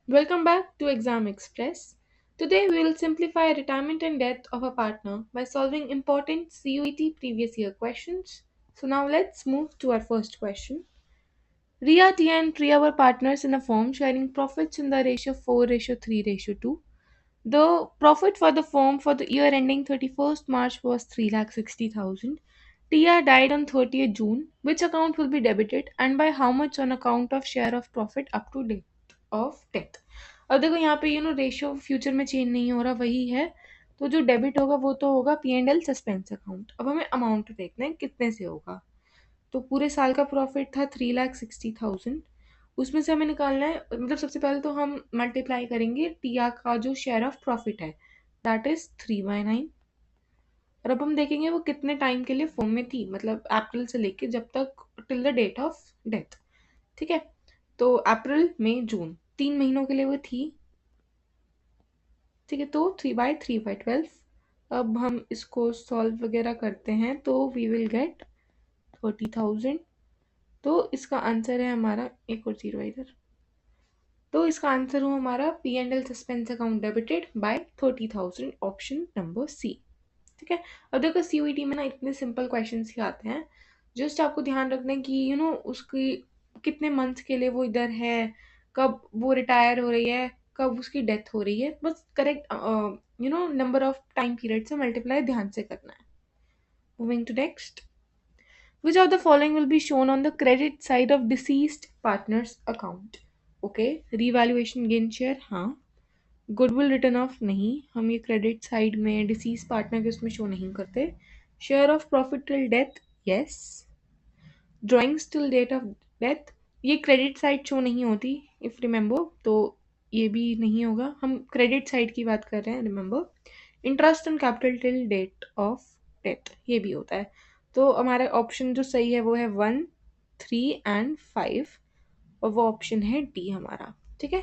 Welcome back to Exam Express. Today we will simplify retirement and death of a partner by solving important CUET previous year questions. So now let's move to our first question. Ria, Tia and Priya were partners in a firm sharing profits in the ratio 4:3:2. The profit for the firm for the year ending 31st March was 3,60,000. Tia died on 30th June. Which account will be debited and by how much on account of share of profit up to date of death? अब देखो यहाँ पे ratio future में change नहीं हो रहा, वही है। तो जो डेबिट होगा वो तो होगा P and L suspense account. अब हमें अमाउंट देखना है कितने से होगा। तो पूरे साल का प्रॉफिट था 3,60,000। उसमें से हमें निकालना है, मतलब सबसे पहले तो हम मल्टीप्लाई करेंगे टिया का जो शेयर ऑफ प्रॉफिट है, दैट इज 3/9। और अब हम देखेंगे वो कितने टाइम के लिए फॉर्म में थी, मतलब अप्रैल से लेके जब तक till the date of death. ठीक है, तो अप्रैल मई जून 3 महीनों के लिए वो थी। ठीक है, तो 3/3/12। अब हम इसको सॉल्व वगैरह करते हैं तो वी विल गेट 30,000। तो इसका आंसर है हमारा, एक और जीरो है इधर। तो इसका आंसर हुआ हमारा P and L suspense account debited by 30,000, option number C. ठीक है। अब देखो सीयूईटी में ना इतने सिंपल क्वेश्चंस ही आते हैं। जस्ट आपको ध्यान रखना है कि उसकी कितने मंथ्स के लिए वो इधर है, कब वो रिटायर हो रही है, कब उसकी डेथ हो रही है, बस correct number of time period से मल्टीप्लाई ध्यान से करना है। Moving to next, which of the following will be shown on the credit side of deceased partner's account? Okay, revaluation gain share हाँ, गुडविल रिटर्न ऑफ नहीं, हम ये credit side में डिसीज पार्टनर के उसमें शो नहीं करते। Share of profit till death yes, drawings till date of death ये क्रेडिट साइड शो नहीं होती इफ रिमेंबर, तो ये भी नहीं होगा। हम क्रेडिट साइड की बात कर रहे हैं, remember. Interest on capital till date of death ये भी होता है। तो हमारा ऑप्शन जो सही है वो है 1, 3 एंड 5, और वो ऑप्शन है डी हमारा। ठीक है,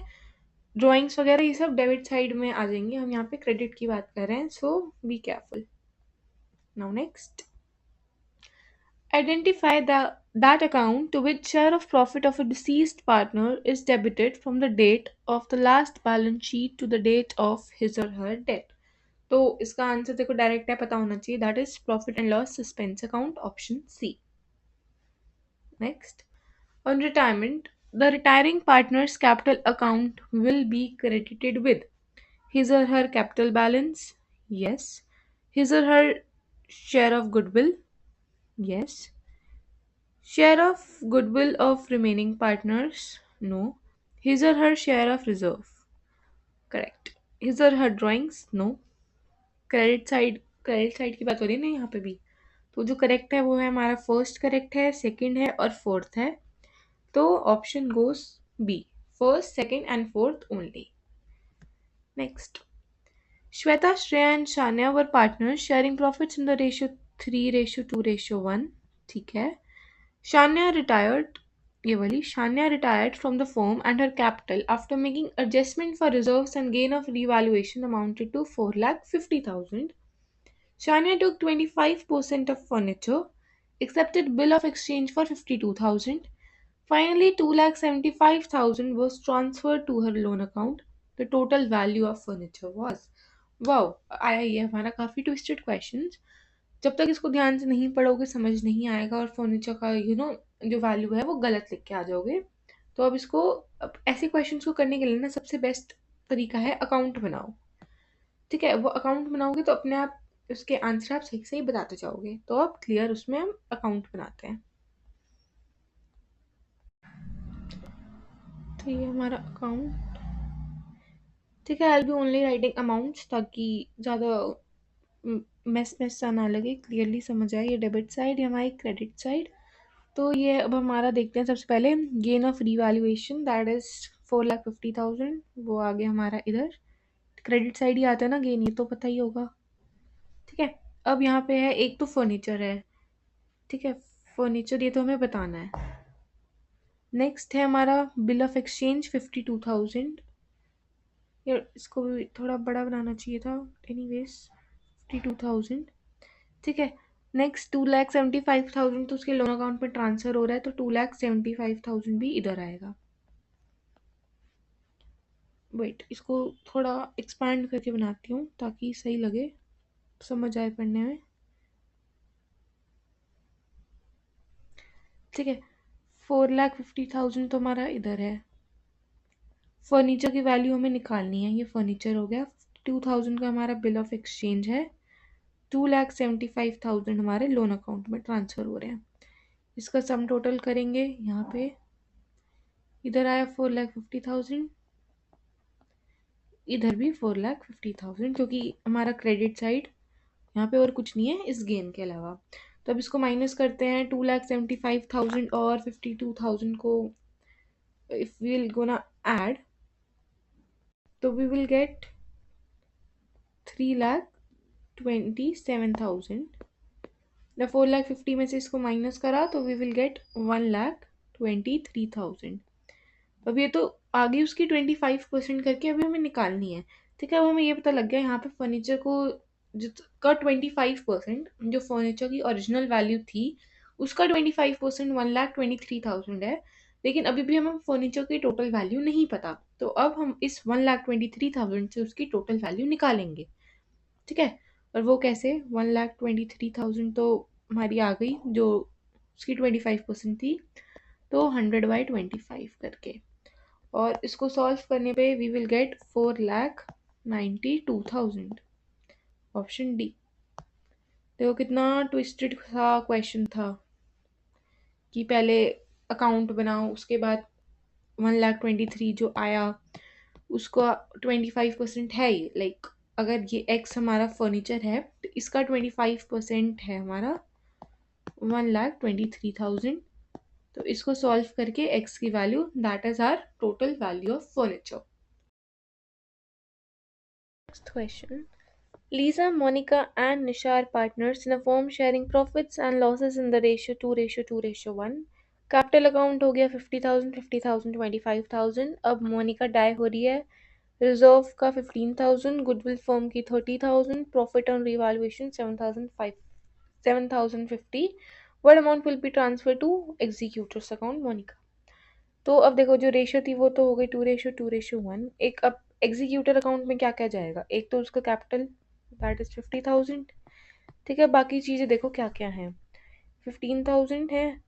ड्राइंग्स वगैरह ये सब डेबिट साइड में आ जाएंगे, हम यहाँ पे क्रेडिट की बात कर रहे हैं, so be careful. Now next, identify that account to which share of profit of a deceased partner is debited from the date of the last balance sheet to the date of his or her death। तो इसका answer देखो direct है, पता होना चाहिए, that is profit and loss suspense account, option C. Next, on retirement, the retiring partner's capital account will be credited with his or her capital balance, yes. His or her share of goodwill, yes. Share of goodwill of remaining partners, no. His or her share of reserve, correct. His or her drawings, no. Credit side की बात हो रही है ना यहाँ पे भी। तो जो करेक्ट है वो है हमारा फर्स्ट करेक्ट है, सेकंड है और फोर्थ है। तो option goes B, first second and fourth only. Next, Shweta, Shreya and Shania were partners sharing profits in the ratio 3:2:1। ठीक है। Shania retired, ये वाली Shania retired from the firm and her capital after making adjustment for reserves and gain of revaluation amounted to 4,50,000। Shania took 25% of furniture, accepted bill of exchange for 52,000. Finally, 2,75,000 was transferred to her loan account. The total value of furniture was, wow, आया ये हमारा काफ़ी twisted question. जब तक इसको ध्यान से नहीं पढ़ोगे समझ नहीं आएगा, और फर्नीचर का जो वैल्यू है वो गलत लिख के आ जाओगे। तो अब ऐसे क्वेश्चंस को करने के लिए ना सबसे बेस्ट तरीका है अकाउंट बनाओ। ठीक है, वो अकाउंट बनाओगे तो अपने आप उसके आंसर आप सही सही बताते जाओगे। तो अब क्लियर, उसमें हम अकाउंट बनाते हैं। तो ये हमारा अकाउंट, ठीक है। आई बी ओनली राइटिंग अमाउंट्स ताकि ज़्यादा मैस मैस सा ना लगे, क्लियरली समझ आए। ये डेबिट साइड, ये हमारी क्रेडिट साइड। तो ये अब हमारा देखते हैं सबसे पहले gain of revaluation, that is 4,50,000, वो आ गया हमारा इधर। क्रेडिट साइड ही आता है ना गेन, ये तो पता ही होगा। ठीक है, अब यहाँ पे है एक तो फर्नीचर है। ठीक है, फर्नीचर ये तो हमें बताना है। नेक्स्ट है हमारा बिल ऑफ एक्सचेंज 52,000, यार इसको भी थोड़ा बड़ा बनाना चाहिए था, एनीवेज 52,000। ठीक है, नेक्स्ट 2,75,000 तो उसके लोन अकाउंट में ट्रांसफर हो रहा है, तो 2,75,000 भी इधर आएगा। वेट, इसको थोड़ा एक्सपांड करके बनाती हूँ ताकि सही लगे, समझ आए पढ़ने में। ठीक है, 4,50,000 तो हमारा इधर है। फर्नीचर की वैल्यू हमें निकालनी है, ये फर्नीचर हो गया। 2,000 का हमारा बिल ऑफ एक्सचेंज है। 2,75,000 हमारे लोन अकाउंट में ट्रांसफ़र हो रहे हैं। इसका सम टोटल करेंगे यहाँ पे, इधर आया 4,50,000, इधर भी 4,50,000, क्योंकि हमारा क्रेडिट साइड यहाँ पे और कुछ नहीं है इस गेन के अलावा। तो अब इसको माइनस करते हैं, 2,75,000 और 52,000 को if we will gonna add, तो वी विल गेट 3,27,000। 4,50,000 में से इसको माइनस करा तो वी विल गेट 1,23,000। अब ये तो आगे उसकी 25% करके अभी हमें निकालनी है। ठीक है, अब हमें ये पता लग गया यहाँ पे फर्नीचर को जिसका 25%, जो फर्नीचर की ओरिजिनल वैल्यू थी उसका 25% 1,23,000 है। लेकिन अभी भी हमें फर्नीचर की टोटल वैल्यू नहीं पता, तो अब हम इस 1,23,000 से उसकी टोटल वैल्यू निकालेंगे। ठीक है, और वो कैसे, 1,23,000 तो हमारी आ गई जो उसकी 25% थी, तो 100/25 करके, और इसको सॉल्व करने पे we will get 4,92,000। Option D. देखो कितना ट्विस्टेड सा क्वेश्चन था कि पहले अकाउंट बनाओ, उसके बाद 1,23,000 जो आया उसका 25% है ही, लाइक अगर ये एक्स हमारा फर्नीचर है तो इसका 25% है हमारा 1,23,000। तो इसको सॉल्व करके x की value, that is our total value of furniture. Next question, Lisa, Monica, and Nisha are partners in a firm sharing profits and losses in the ratio 2:2:1. Capital account हो गया 50,000, 50,000, 25,000। अब मोनिका डाई हो रही है, reserve का 15,000, goodwill firm की 30,000, profit on revaluation 7,050। What amount will be transfer to executors account Monica. तो अब देखो जो रेशियो थी वो तो हो गई 2:2:1। एक अब एग्जीक्यूटर अकाउंट में क्या क्या जाएगा, एक तो उसका कैपिटल दैट इज 50,000। ठीक है, बाकी चीज़ें देखो क्या क्या है, 15,000 है,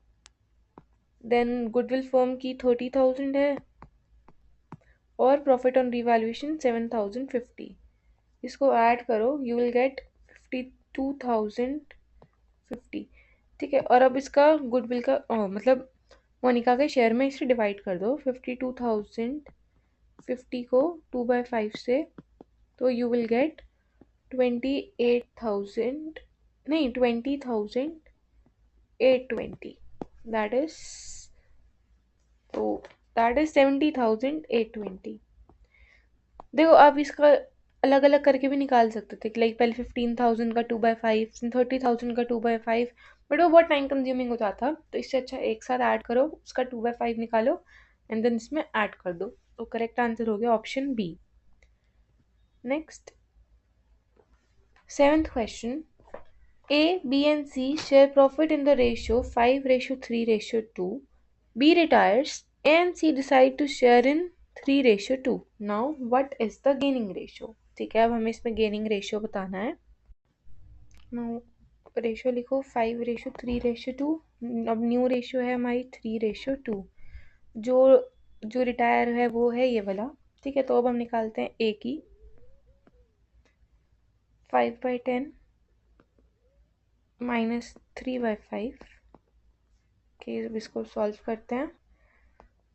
देन गुडविल फर्म की 30,000 है, और प्रॉफिट ऑन रिवैल्यूएशन 7,050। इसको ऐड करो, यू विल गेट 52,050। ठीक है, और अब इसका गुडविल का मतलब मोनिका के शेयर में इसे डिवाइड कर दो, 52,050 को 2/5 से, तो यू विल गेट 28,000, नहीं 20,820, दैट इज, तो दैट इज 70,820। देखो आप इसका अलग अलग करके भी निकाल सकते थे, लाइक पहले 15,000 का 2/5, 30,000 का 2/5, बट वो बहुत टाइम कंज्यूमिंग हो जाता, तो इससे अच्छा एक साथ ऐड करो, उसका 2/5 निकालो एंड देन इसमें ऐड कर दो। तो करेक्ट आंसर हो गया option B. Next, 7th question, A, B and C share profit in the ratio 5:3:2. B retires, A and C decide to share in 3:2. Now what is the gaining ratio? ठीक है, अब हमें इसमें gaining ratio बताना है। Ratio लिखो 5:3:2। अब new ratio है हमारी 3:2। जो जो रिटायर है वो है ये वाला। ठीक है, तो अब हम निकालते हैं ए की, 5/10 माइनस 3/5 के, इसको सॉल्व करते हैं,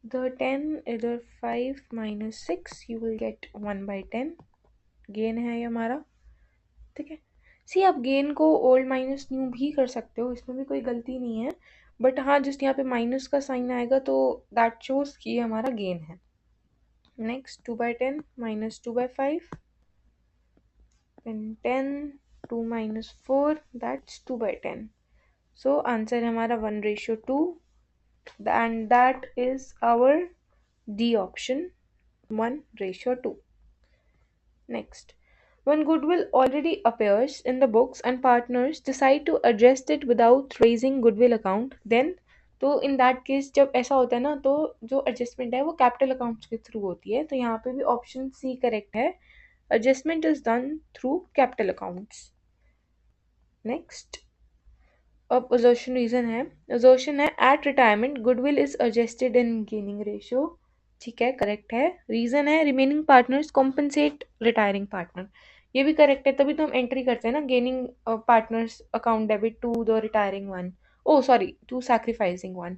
the 10 इधर 5 minus 6, you will get 1/10। Gain है ये हमारा। ठीक है, सी आप गेन को ओल्ड माइनस न्यू भी कर सकते हो, इसमें भी कोई गलती नहीं है, बट हाँ जिस यहाँ पे माइनस का साइन आएगा तो दैट शोज कि ये हमारा गेन है। Next, 2/10 minus 2/5, then 10, 2 minus 4, that's 2/10। So answer है हमारा 1:2, and that is our D option, 1:2। Next, when goodwill already appears in the books and partners decide to adjust it without raising goodwill account, then तो इन that case जब ऐसा होता है ना, तो जो एडजस्टमेंट है वो कैपिटल अकाउंट्स के थ्रू होती है। तो यहाँ पे भी ऑप्शन सी करेक्ट है, adjustment is done through capital accounts. Next, अब assertion रीजन है, assertion है at retirement goodwill is adjusted in gaining ratio. ठीक है, करेक्ट है। रीजन है remaining partners compensate retiring partner, ये भी करेक्ट है। तभी तो हम एंट्री करते हैं ना, gaining partners account debit to the retiring one, oh sorry to sacrificing one.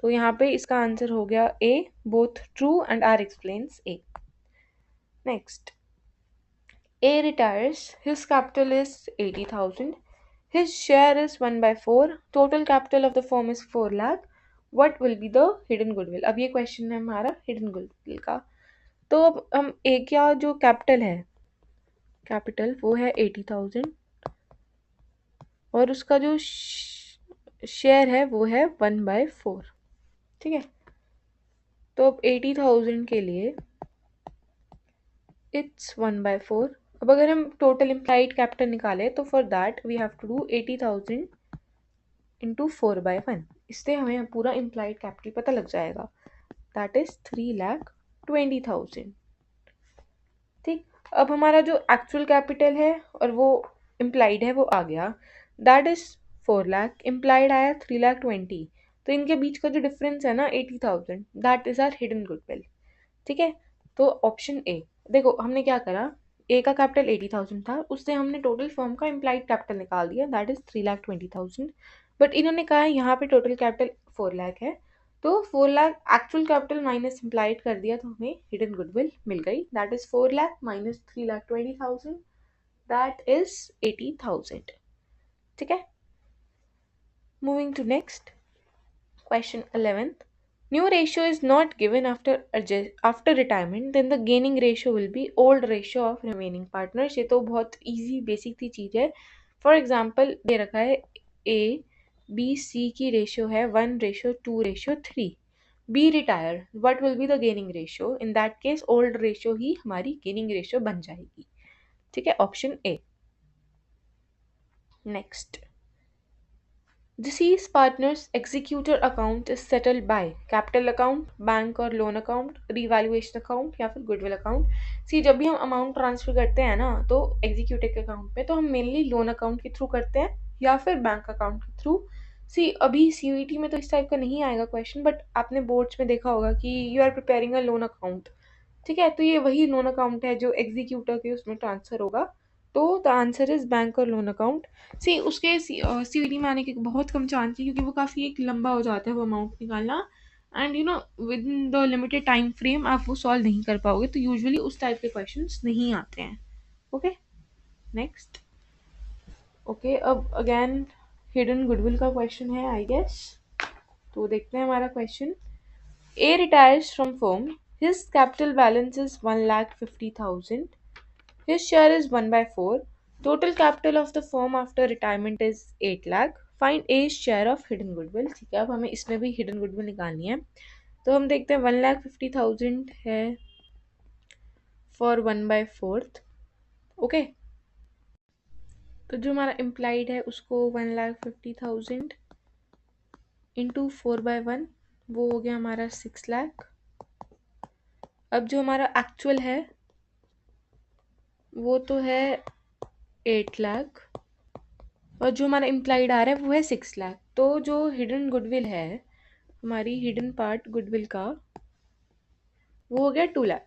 तो यहाँ पे इसका आंसर हो गया A, both true and R explains A. Next, A retires, his capital is 80,000. His share is 1 by 4. Total capital of the firm is 4 lakh. What will be the hidden goodwill? अब ये question है हमारा hidden goodwill का। तो अब हम ए का जो कैपिटल है, कैपिटल वो है 80,000 और उसका जो शेयर है वो है 1 by 4। ठीक है, तो अब 80,000 के लिए इट्स 1 by 4। अब अगर हम टोटल इम्प्लाइड कैपिटल निकाले तो for that we have to do 80,000 into 4/1। इससे हमें पूरा इम्प्लाइड कैपिटल पता लग जाएगा, दैट इज 3,20,000। ठीक, अब हमारा जो एक्चुअल कैपिटल है और वो इम्प्लाइड है वो आ गया, दैट इज 4 लाख, इम्प्लाइड आया 3,20,000। तो इनके बीच का जो डिफरेंस है ना 80,000, that is our hidden goodwill. ठीक है, तो ऑप्शन ए। देखो हमने क्या करा, ए का कैपिटल 80,000 था, उससे हमने टोटल फर्म का इम्प्लाइड कैपिटल निकाल दिया, दैट इज 3,20,000। बट इन्होंने कहा यहाँ पे टोटल कैपिटल 4 लाख है, तो 4 lakh actual capital minus implied कर दिया तो हमें हिडन गुडविल मिल गई, that is 4 lakh minus 3,20,000, that is 80,000। ठीक है, moving to next question 11th. New ratio is not given after retirement, then the gaining ratio will be old ratio of remaining partners. ये तो बहुत easy basic सी चीज़ है। For example दे रखा है A B C की ratio है 1:2:3, B retire, what will be the gaining ratio? In that case old ratio ही हमारी gaining ratio बन जाएगी। ठीक है, option A। Next, deceased partner's executor account is settled by capital account, bank और loan account, revaluation account या फिर goodwill account. सी जब भी हम अमाउंट ट्रांसफर करते हैं ना तो एग्जीक्यूटिव के अकाउंट पे, तो हम मेनली लोन अकाउंट के थ्रू करते हैं या फिर बैंक अकाउंट के थ्रू। सी अभी सीयूईटी में तो इस टाइप का नहीं आएगा क्वेश्चन, बट आपने बोर्ड्स में देखा होगा कि you are preparing a loan account. ठीक है, तो ये वही लोन अकाउंट है जो एग्जीक्यूटर के उसमें ट्रांसफर होगा, तो द आंसर इज बैंक और लोन अकाउंट। सी उसके सीवीडी में आने के बहुत कम चांस है, क्योंकि वो काफ़ी एक लंबा हो जाता है वो अमाउंट निकालना, and you know with in the limited time frame आप वो सॉल्व नहीं कर पाओगे, तो यूजुअली उस टाइप के क्वेश्चंस नहीं आते हैं। Okay, next. ओके, अब अगेन हिडन गुडविल का क्वेश्चन है आई गेस, तो देखते हैं हमारा question. A retires from firm. His capital balance is 1,50,000. His share is 1 by 4. Total capital of the firm after retirement is 8 lakh. Find A's share of hidden goodwill. ठीक है, अब हमें इसमें भी hidden goodwill निकालनी है, तो हम देखते हैं 1,50,000 है for 1 by 4th। ओके, तो जो हमारा implied है उसको 1,50,000 इंटू 4/1, वो हो गया हमारा 6 लाख। अब जो हमारा एक्चुअल है वो तो है 8 लाख और जो हमारा इम्प्लाइड आ रहा है वो है 6 लाख। तो जो हिडन गुडविल है, हमारी हिडन पार्ट गुडविल का, वो हो गया 2 लाख।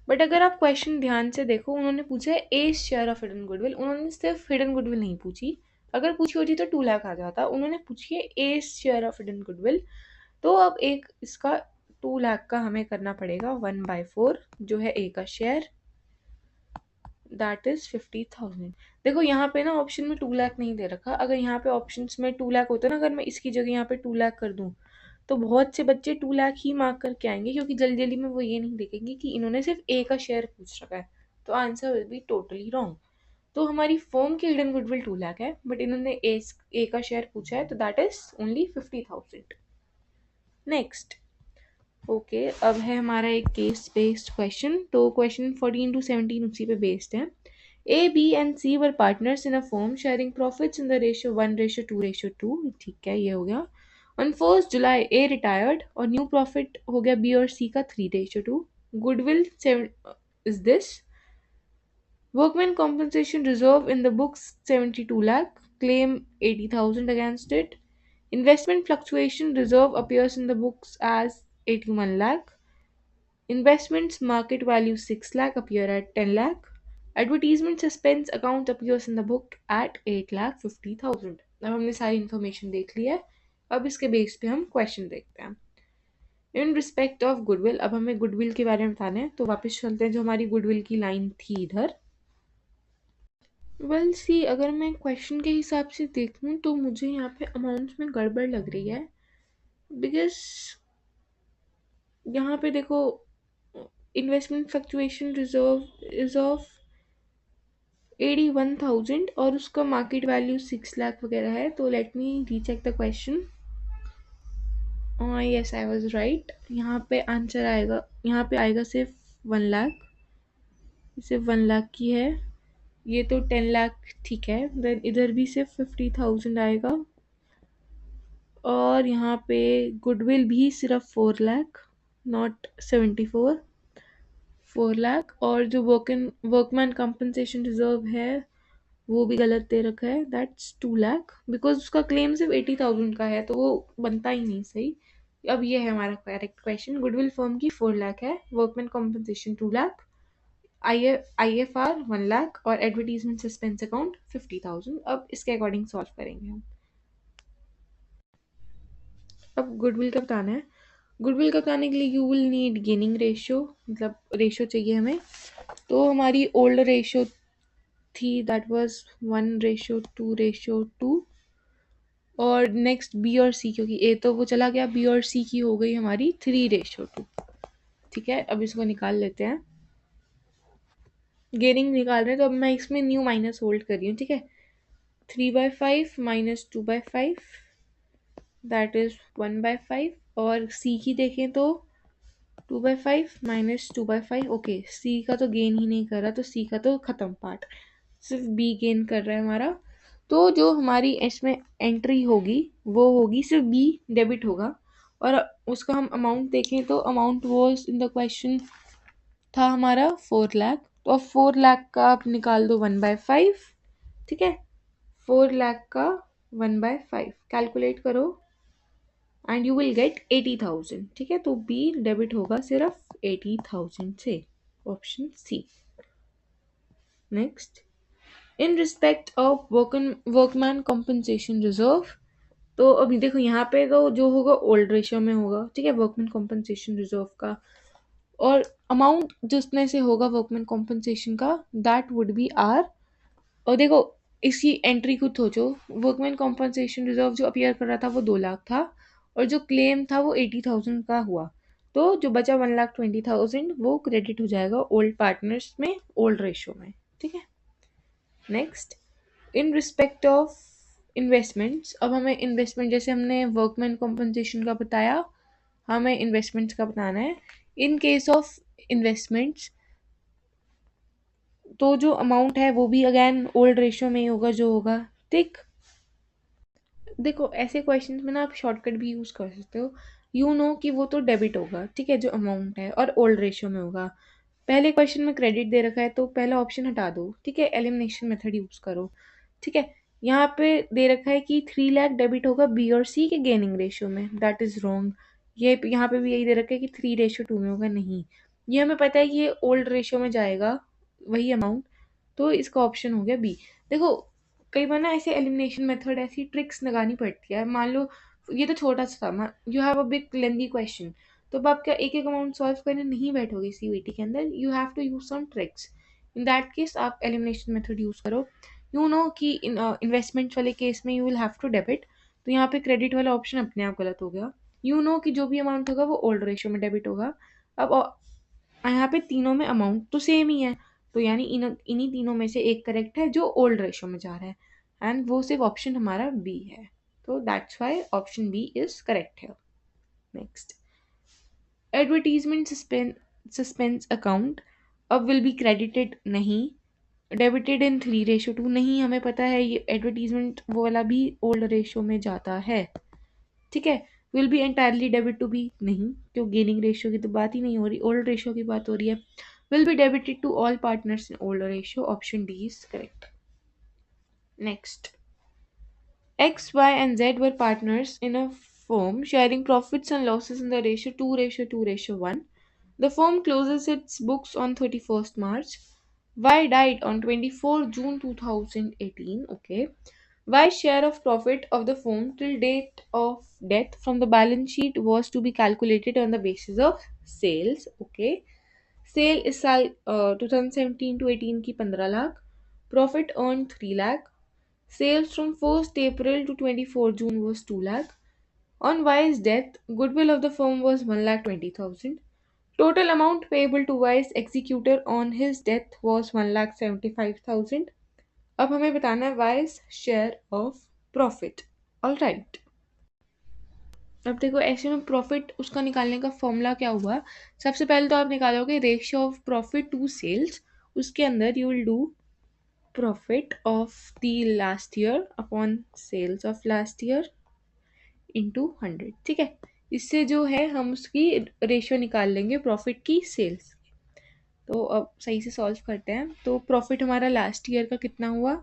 बट अगर आप क्वेश्चन ध्यान से देखो, उन्होंने पूछा है ए शेयर ऑफ हिडन गुडविल, उन्होंने सिर्फ हिडन गुडविल नहीं पूछी। अगर पूछी होती तो 2 लाख आ जाता, उन्होंने पूछी है ए शेयर ऑफ हिडन गुडविल। तो अब एक इसका 2 लाख का हमें करना पड़ेगा 1/4 जो है ए का शेयर, दैट इज 50,000। देखो यहाँ पे ना ऑप्शन में 2 लाख नहीं दे रखा, अगर यहाँ पे ऑप्शन में 2 लाख होता ना, अगर मैं इसकी जगह यहाँ पे 2 लाख कर दूँ तो बहुत से बच्चे 2 लाख ही मार्क करके आएंगे, क्योंकि जल्दी जल्दी में वो ये नहीं देखेंगे कि इन्होंने सिर्फ ए का शेयर पूछ रखा है, तो answer will be totally wrong. तो हमारी फर्म की हिडन गुडविल 2 लाख है, बट इन्होंने ए का शेयर पूछा है, तो that is only 50,000। Next, okay, अब है हमारा एक केस बेस्ड क्वेश्चन, तो क्वेश्चन 14 to 17 उसी पे बेस्ड है। A, B and C were partners in a firm sharing profits in the ratio 1:2:2। ठीक है, ये हो गया। ऑन 1 जुलाई ए रिटायर्ड और न्यू प्रॉफिट हो गया बी और सी का 3:2. Goodwill is this. Workman compensation reserve in the books 72 lakh. Claim 80,000 against it. Investment fluctuation reserve appears in the books as 81 lakh. Investments market value 6 lakh appear at 10 lakh. Advertisement suspense account appears in the book at 8,50,000. अब हमने सारी information देख ली है. अब इसके base पे हम question देखते हैं. इन रिस्पेक्ट ऑफ गुडविल, अब हमें गुडविल के बारे में बताना है, तो वापस चलते हैं जो हमारी गुडविल की लाइन थी इधर. वेल सी, अगर मैं क्वेश्चन के हिसाब से देखूं तो मुझे यहाँ पे अमाउंट्स में गड़बड़ लग रही है. बिकॉज यहाँ पे देखो investment fluctuation reserve is of 81,000 और उसका मार्केट वैल्यू 6 लाख वगैरह है. तो let me recheck the question. Yes, I was right. यहाँ पे आंसर आएगा, यहाँ पे आएगा सिर्फ 1 लाख, सिर्फ 1 लाख की है. ये तो 10 लाख ठीक है. देन इधर भी सिर्फ 50,000 आएगा और यहाँ पे गुडविल भी सिर्फ 4 लाख, नॉट 74, 4 लाख. और जो वर्कमैन कंपनसेशन रिजर्व है वो भी गलत दे रखा है, दैट्स 2 लाख. बिकॉज उसका क्लेम सिर्फ 80,000 का है तो वो बनता ही नहीं सही. अब ये है हमारा करेक्ट क्वेश्चन. गुडविल फर्म की 4 लाख है, workman compensation 2 lakh, IFR 1 lakh और एडवर्टीजमेंट सस्पेंस अकाउंट 50,000. अब इसके अकॉर्डिंग सॉल्व करेंगे हम. अब गुडविल का बताना है. गुडविल का बताने के लिए you will need gaining ratio, मतलब रेशियो चाहिए हमें. तो हमारी ओल्ड रेशियो थी दैट वाज 1:2:2. और नेक्स्ट बी और सी, क्योंकि ए तो वो चला गया, बी और सी की हो गई हमारी 3:2. ठीक है, अब इसको निकाल लेते हैं. गेनिंग निकाल रहे हैं तो अब मैं इसमें न्यू माइनस होल्ड कर रही हूँ. ठीक है, 3/5 माइनस 2/5 दैट इज 1/5. और सी की देखें तो 2/5 माइनस 2/5. ओके, सी का तो गेन ही नहीं कर रहा, तो सी का तो खत्म पार्ट, सिर्फ बी गेन कर रहा है हमारा. तो जो हमारी इसमें एंट्री होगी वो होगी सिर्फ बी डेबिट होगा. और उसका हम अमाउंट देखें तो अमाउंट वो इन द क्वेश्चन था हमारा 4 लाख. तो 4 लाख का आप निकाल दो 1/5. ठीक है, 4 लाख का 1/5 कैलकुलेट करो एंड यू विल गेट 80,000. ठीक है, तो बी डेबिट होगा सिर्फ 80,000 से, option C. Next, in respect of workman compensation reserve. तो अभी देखो यहाँ पे तो जो होगा ओल्ड रेशियो में होगा. ठीक है, वर्कमैन कंपनसेशन रिजर्व का, और अमाउंट जितने से होगा वर्कमैन कंपनसेशन का दैट वुड बी आर. और देखो इसकी एंट्री खुद सोचो, वर्कमैन कंपनसेशन रिजर्व जो अपीयर कर रहा था वो 2 लाख था और जो क्लेम था वो 80,000 का हुआ. तो जो बचा 1,20,000 वो क्रेडिट हो जाएगा ओल्ड पार्टनर्स में, ओल्ड रेशियो में. ठीक है, next, in respect of investments. अब हमें इन्वेस्टमेंट, जैसे हमने वर्कमैन कंपनसेशन का बताया, हमें इन्वेस्टमेंट्स का बताना है. इन केस ऑफ इन्वेस्टमेंट्स तो जो अमाउंट है वो भी अगेन ओल्ड रेशियो में ही होगा जो होगा. ठीक, देखो ऐसे क्वेश्चंस में ना आप शॉर्टकट भी यूज़ कर सकते हो. यू नो कि वो तो डेबिट होगा, ठीक है, जो अमाउंट है, और ओल्ड रेशियो में होगा. पहले क्वेश्चन में क्रेडिट दे रखा है तो पहला ऑप्शन हटा दो. ठीक है, एलिमिनेशन मेथड यूज़ करो. ठीक है, यहाँ पे दे रखा है कि 3 लाख डेबिट होगा बी और सी के गेनिंग रेशियो में, दैट इज़ रॉन्ग. ये यहाँ पे भी यही दे रखा है कि 3:2 में होगा, नहीं. ये हमें पता है कि ये ओल्ड रेशियो में जाएगा वही अमाउंट, तो इसका ऑप्शन हो गया बी. देखो कई बार ना ऐसे एलिमिनेशन मेथड ऐसी ट्रिक्स लगानी पड़ती है. मान लो ये तो छोटा सा था, you have a big lengthy question, तो अब आप क्या एक एक अमाउंट सॉल्व करने नहीं बैठोगे सीवीटी के अंदर. You have to use some tricks. In that case आप एलिमिनेशन मेथड यूज करो. यू नो कि इन्वेस्टमेंट वाले केस में you will have to debit, तो यहाँ पे क्रेडिट वाला ऑप्शन अपने आप गलत हो गया. यू नो कि जो भी अमाउंट होगा वो ओल्ड रेशियो में डेबिट होगा. अब यहाँ पे तीनों में अमाउंट तो सेम ही है, तो यानी इन्हीं तीनों में से एक करेक्ट है जो ओल्ड रेशियो में जा रहा है, एंड वो सिर्फ ऑप्शन हमारा बी है. तो that's why option B is correct है. नेक्स्ट, एडवर्टीजमेंट सस्पेंस अकाउंट अब विल बी क्रेडिटेड, नहीं. डेबिटेड इन 3:2, नहीं. हमें पता है ये एडवर्टीजमेंट वो वाला भी ओल्ड रेशियो में जाता है. ठीक है, will be entirely debit to B, नहीं, क्यों गेनिंग रेशियो की तो बात ही नहीं हो रही, ओल्ड रेशियो की बात हो रही है. Will be debited to all partners in old ratio, option D is correct. Next, X, Y, and Z were partners in a firm sharing profits and losses in the ratio 2:2:1. The firm closes its books on 31st March. Y died on 24 June 2018. Okay. Y's share of profit of the firm till date of death from the balance sheet was to be calculated on the basis of sales. Okay. Sale इस साल 2017 to 18 की 15 lakh. Profit earned 3 lakh. Sales from 1st April to 24 June was 2 lakh. On Y's death, goodwill of the firm was 1,20,000. Total amount payable to Y's executor on his death was 1,75,000. अब हमें बताना है Y's share of profit. Alright. अब देखो ऐसे में profit उसका निकालने का फॉर्मूला क्या हुआ. सबसे पहले तो आप निकालोगे ratio of profit to sales. उसके अंदर you will do profit of the last year upon sales of last year into 100. ठीक है, इससे जो है हम उसकी रेशियो निकाल लेंगे प्रॉफिट की सेल्स. तो अब सही से सॉल्व करते हैं. तो प्रॉफिट हमारा लास्ट ईयर का कितना हुआ,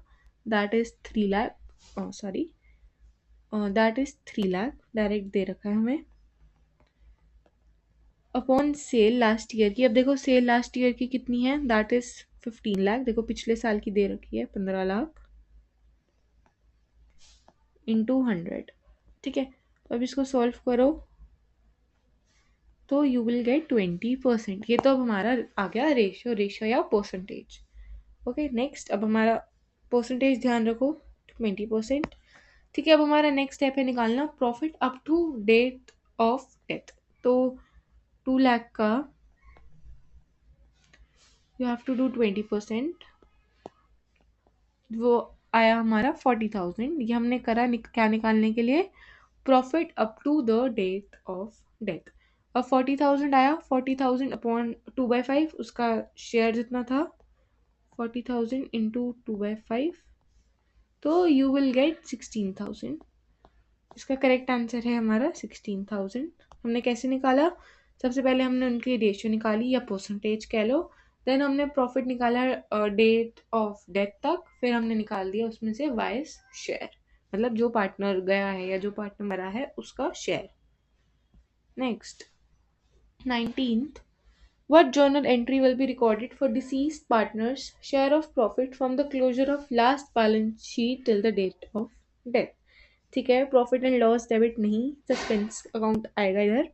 that is 3 lakh. Sorry, that is 3 lakh direct दे रखा है हमें अपॉन सेल लास्ट ईयर की. अब देखो सेल लास्ट ईयर की कितनी है, दैट इज 15 लाख. देखो पिछले साल की दे रखी है 15 लाख इंटू 100. ठीक है, तो अब इसको सॉल्व करो तो यू विल गेट 20%. ये तो अब हमारा आ गया रेशियो या परसेंटेज. ओके, नेक्स्ट अब हमारा परसेंटेज ध्यान रखो 20%. ठीक है, अब हमारा नेक्स्ट स्टेप है निकालना profit up to date of death. तो 2 लाख का यू हैव टू डू 20%, वो आया हमारा 40,000. ये हमने करा क्या निकालने के लिए, profit up to the date of death. अब 40,000 आया, 40,000 अपॉन 2/5, उसका शेयर जितना था 40,000 इंटू 2/5, तो यू विल गेट 16,000. इसका करेक्ट आंसर है हमारा 16,000. हमने कैसे निकाला, सबसे पहले हमने उनकी रेशियो निकाली या परसेंटेज कह लो. देन हमने प्रॉफिट निकाला डेट ऑफ डेथ तक, फिर हमने निकाल दिया उसमें से वाइस शेयर, मतलब जो पार्टनर गया है या जो पार्टनर मरा है उसका share. Next 19th, what journal entry will be recorded for deceased partners share of profit from the closure of last balance sheet till the date of death. ठीक है, प्रॉफिट एंड लॉस डेबिट नहीं, suspense account आएगा इधर.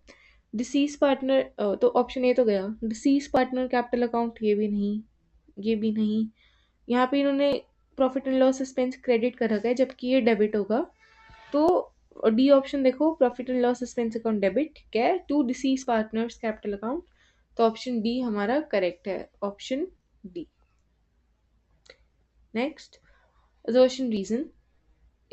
Disease partner, तो option A तो गया. Disease partner capital account, ये भी नहीं, ये भी नहीं. यहाँ पे इन्होंने profit and loss suspense credit कर रखा है जबकि ये डेबिट होगा. तो डी ऑप्शन देखो, profit and loss suspense account debit, क्या है, to deceased partners capital account. तो ऑप्शन डी हमारा करेक्ट है, option D. Next, assertion reason.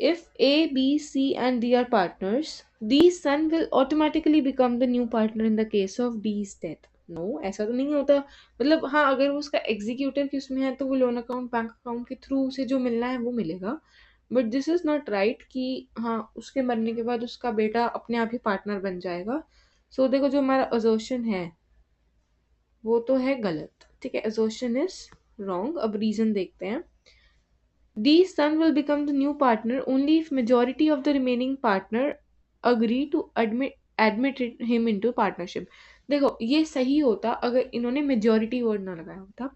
If A, B, C and D are partners, D's son will automatically become the new partner in the case of D's death. No, ऐसा तो नहीं होता. मतलब हाँ, अगर वो उसका एग्जीक्यूटर की उसमें है तो वो लोन अकाउंट बैंक अकाउंट के थ्रू उसे जो मिलना है वो मिलेगा. But this is not right कि हाँ उसके मरने के बाद उसका बेटा अपने आप ही पार्टनर बन जाएगा. सो देखो जो हमारा असर्शन है वो तो है गलत. ठीक है, असर्शन इज रॉन्ग. अब रीजन देखते हैं. D's son will become the new partner only if majority of the remaining partner agree to admit him into partnership. देखो ये सही होता अगर इन्होंने मेजोरिटी वर्ड ना लगाया होता.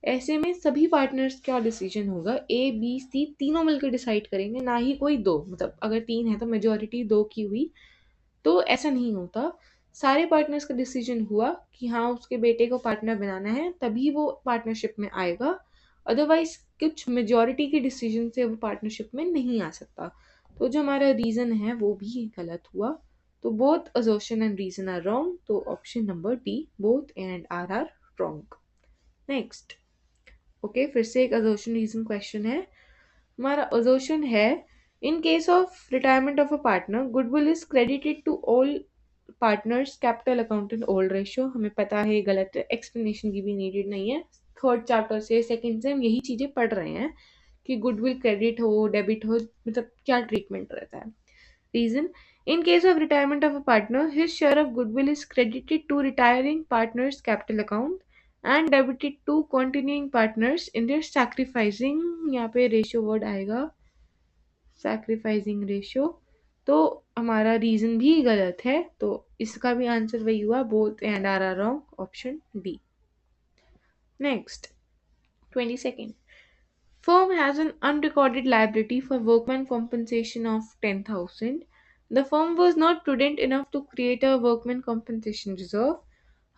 ऐसे में सभी पार्टनर्स का डिसीजन होगा, ए बी सी तीनों मिलकर डिसाइड करेंगे, ना ही कोई दो. मतलब अगर 3 है तो मेजोरिटी 2 की हुई, तो ऐसा नहीं होता. सारे पार्टनर्स का डिसीजन हुआ कि हाँ उसके बेटे को पार्टनर बनाना है तभी वो पार्टनरशिप में आएगा. अदरवाइज कुछ मेजॉरिटी के डिसीजन से वो पार्टनरशिप में नहीं आ सकता. तो जो हमारा रीजन है वो भी गलत हुआ. तो both assertion and reason are wrong. तो option number D, both and are wrong. Next, okay, फिर से एक असर्शन रीजन क्वेश्चन है. हमारा असर्शन है, in case of retirement of a partner goodwill is credited to all partners capital account in old ratio. हमें पता है गलत है, एक्सप्लेनेशन की भी नीडेड नहीं है. थर्ड चैप्टर से सेकंड से हम यही चीज़ें पढ़ रहे हैं कि गुडविल क्रेडिट हो डेबिट हो, मतलब क्या ट्रीटमेंट रहता है. Reason, In case of retirement of a partner, his share of goodwill is credited to retiring partner's capital account and debited to continuing partners in their sacrificing, यहाँ पे ratio word आएगा, sacrificing ratio. तो हमारा reason भी गलत है, तो इसका भी आंसर वही हुआ, both and are wrong, option D. Next 22nd. Firm has an unrecorded liability for workman compensation of 10,000. The firm was not prudent enough to create a workman compensation reserve.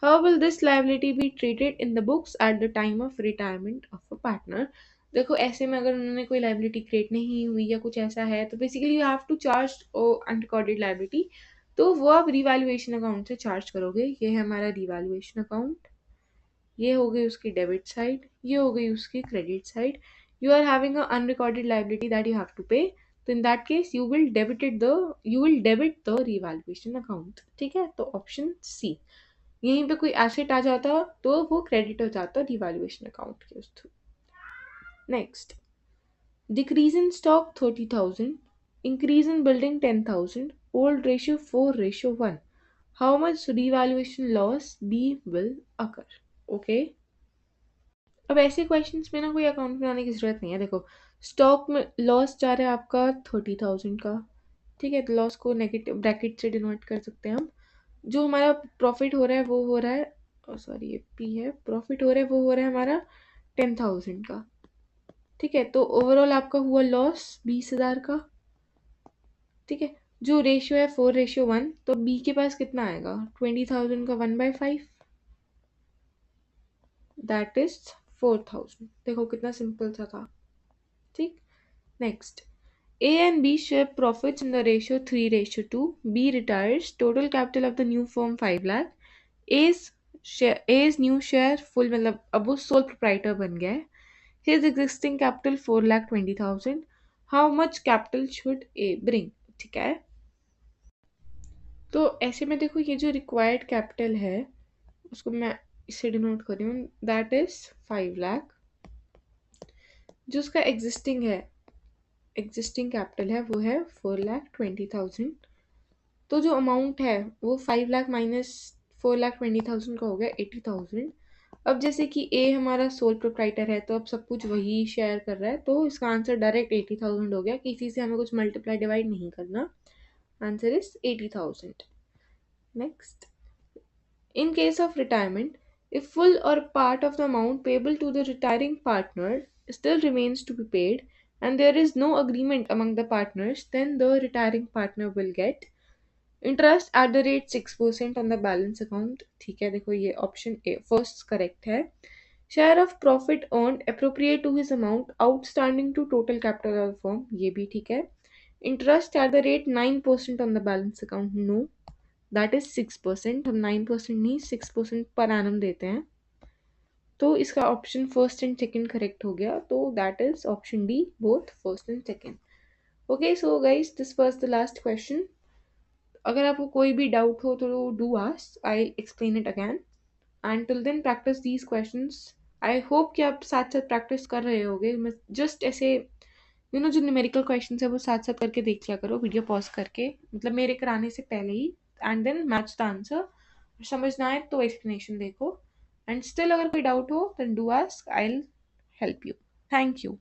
How will this liability be treated in the books at the time of retirement of a partner? देखो ऐसे में अगर उन्होंने कोई liability create नहीं हुई या कुछ ऐसा है तो basically you have to charge unrecorded liability, तो वो आप रिवैल्यूएशन अकाउंट से चार्ज करोगे. ये है हमारा रिवैल्यूएशन अकाउंट, ये हो गई उसकी डेबिट साइड, ये हो गई उसकी credit side. You are having an unrecorded liability that you have to pay. तो in that case you will debit the revaluation account. ठीक है, तो ऑप्शन सी. यहीं पे कोई एसेट आ जाता तो वो क्रेडिट हो जाता रिवैल्यूएशन अकाउंट के उस through. Next, decrease in stock 30,000, increase in building 10,000, old ratio 4:1. How much revaluation loss be will occur? Okay, अब ऐसे क्वेश्चंस में ना कोई अकाउंट बनाने की ज़रूरत नहीं है. देखो स्टॉक में लॉस जा रहा है आपका 30,000 का, ठीक है, तो लॉस को नेगेटिव ब्रैकेट से डिनोट कर सकते हैं हम. जो हमारा प्रॉफिट हो रहा है वो हो रहा है, सॉरी ये पी है, प्रॉफिट हो रहा है वो हो रहा है हमारा 10,000 का. ठीक है, तो ओवरऑल आपका हुआ लॉस 20,000 का. ठीक है, जो रेशियो है 4:1, तो बी के पास कितना आएगा, 20,000 का 1/5, दैट इज 4,000. देखो कितना सिंपल सा था. ठीक, next, A and B share profits in the ratio 3:2. B retires. Total capital of the new firm 5 lakh. A's new share full मतलब अब वो sole proprietor बन गया है. His existing capital 4,20,000. How much capital should A bring? ठीक है, तो ऐसे में देखो ये जो रिक्वायर्ड कैपिटल है उसको मैं इसे डिनोट कर रही हूँ, दैट इज 5 लाख. जो उसका एग्जिस्टिंग कैपिटल है वो है 4,20,000. तो जो अमाउंट है वो 5 लाख माइनस 4,20,000 का हो गया 80,000. अब जैसे कि ए हमारा सोल प्रोप्राइटर है तो अब सब कुछ वही शेयर कर रहा है, तो इसका आंसर डायरेक्ट 80,000 हो गया, किसी से हमें कुछ मल्टीप्लाई डिवाइड नहीं करना. Answer is 80,000. Next, in case of retirement, if full or part of the amount payable to the retiring partner still remains to be paid and there is no agreement among the partners, then the retiring partner will get interest at the rate 6% on the balance account. ठीक है, देखो ये option A first correct है. Share of profit earn appropriate to his amount outstanding to total capital of the firm, ये भी ठीक है. Interest at the rate 9% on the balance account, no, that is 6%. हम 9% नहीं 6% पर एनम देते हैं, तो इसका option first and second correct हो गया, तो that is option D, both first and second. Okay, so guys this was the last question. अगर आपको कोई भी डाउट हो तो do ask, I explain it again. And till then practice these questions. I hope कि आप साथ साथ प्रैक्टिस कर रहे होगे. मैं जस्ट ऐसे जो न्यूमेरिकल क्वेश्चन है वो साथ साथ करके देख लिया करो, वीडियो पॉज करके, मतलब मेरे कराने से पहले ही, and then match the answer. समझ ना आए तो एक्सप्लेनेशन देखो. एंड स्टिल अगर कोई डाउट हो then do ask, I will help you. Thank you.